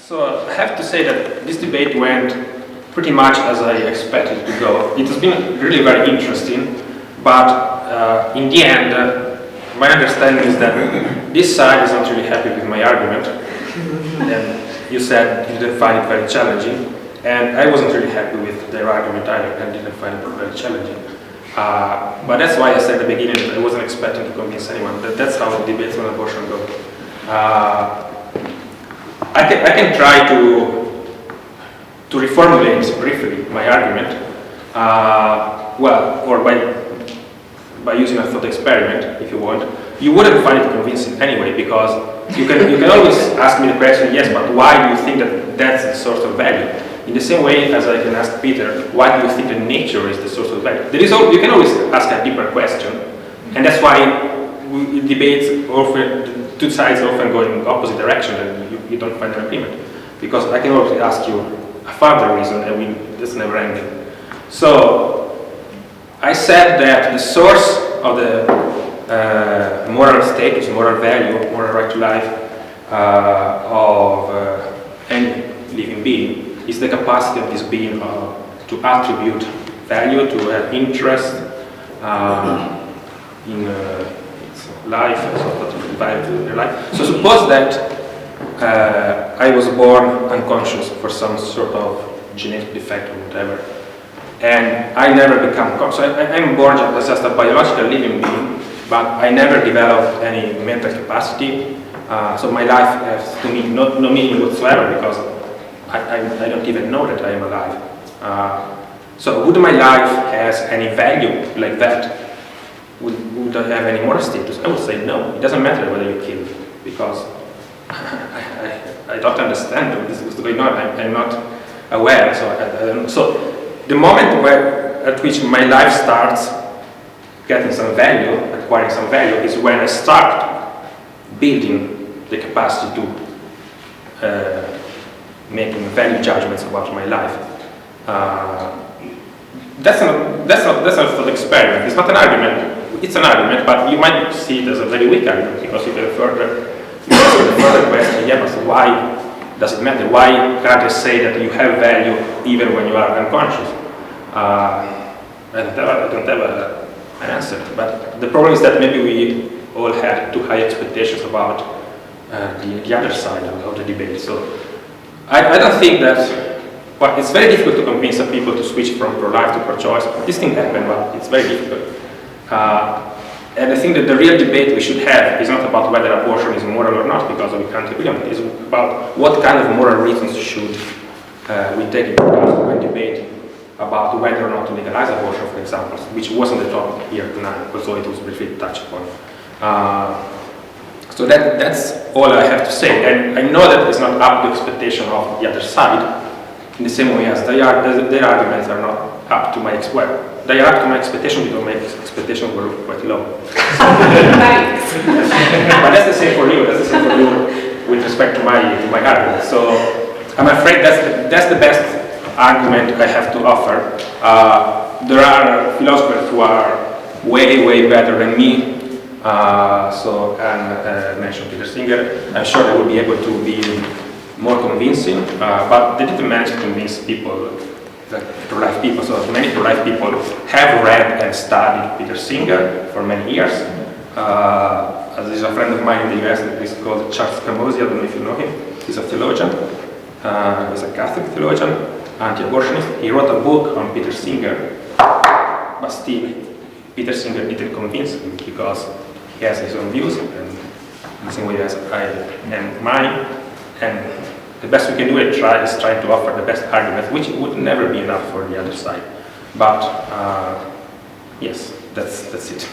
So I have to say that this debate went pretty much as I expected it to go. It has been really very interesting, but in the end, my understanding is that this side is not really happy with my argument. And you said you didn't find it very challenging, and I wasn't really happy with their argument either, and didn't find it very challenging. But that's why I said at the beginning that I wasn't expecting to convince anyone. That's how the debates on abortion go. I can try to reformulate briefly my argument, well, or by using a thought experiment, if you want. You wouldn't find it convincing anyway, because you can always ask me the question, yes, but why do you think that that's the source of value? In the same way as I can ask Peter, why do you think that nature is the source of value? You can always ask a deeper question, and that's why debates often, the two sides often go in opposite direction, and you don't find an agreement. Because I can always ask you a further reason, and it's never ending. So I said that the source of the moral status, moral value, moral right to life of any living being is the capacity of this being to attribute value, to have interest in its life, to value their life. So suppose that I was born unconscious for some sort of genetic defect or whatever, and I never become conscious. So I'm born as just a biological living being, but I never developed any mental capacity. So my life has to me no meaning whatsoever, because I don't even know that I am alive. So would my life has any value like that? Would I have any moral status? I would say no. It doesn't matter whether you kill me, because I don't understand what is going on. I'm not aware. So I don't know. So the moment at which my life starts getting some value, acquiring some value, is when I start building the capacity to making value judgments about my life. That's a thought experiment. It's not an argument. It's an argument, but you might see it as a very weak argument, because you can further question, yeah, but why does it matter? Why can't I say that you have value even when you are unconscious? I don't have an answer. But the problem is that maybe we all had too high expectations about the other side of the debate. So I don't think that, well, it's very difficult to convince some people to switch from pro-life to pro-choice. This thing happened, but it's very difficult. And I think that the real debate we should have is not about whether abortion is moral or not, because we can't agree on it. It's about what kind of moral reasons should we take into account when debating about whether or not to legalize abortion, for example, which wasn't the topic here tonight, although it was briefly touched upon. So that's all I have to say. And I know that it's not up to expectation of the other side, in the same way as their arguments are not up to my expectation. They are up to my expectation, because my expectations were quite low. But that's the same for you. That's the same for you with respect to my argument. So I'm afraid that's the best argument I have to offer. There are philosophers who are way better than me. So I mentioned Peter Singer. I'm sure they will be able to be more convincing, but they didn't manage to convince people, pro-life people. So many pro-life people have read and studied Peter Singer for many years. There's a friend of mine in the US that is called Charles Camosy. I don't know if you know him. He's a theologian. He's a Catholic theologian, anti-abortionist. He wrote a book on Peter Singer, but still, Peter Singer didn't convince him, because he has his own views, and in the same way as I and mine. And the best we can do is try to offer the best argument, which would never be enough for the other side. But yes, that's it.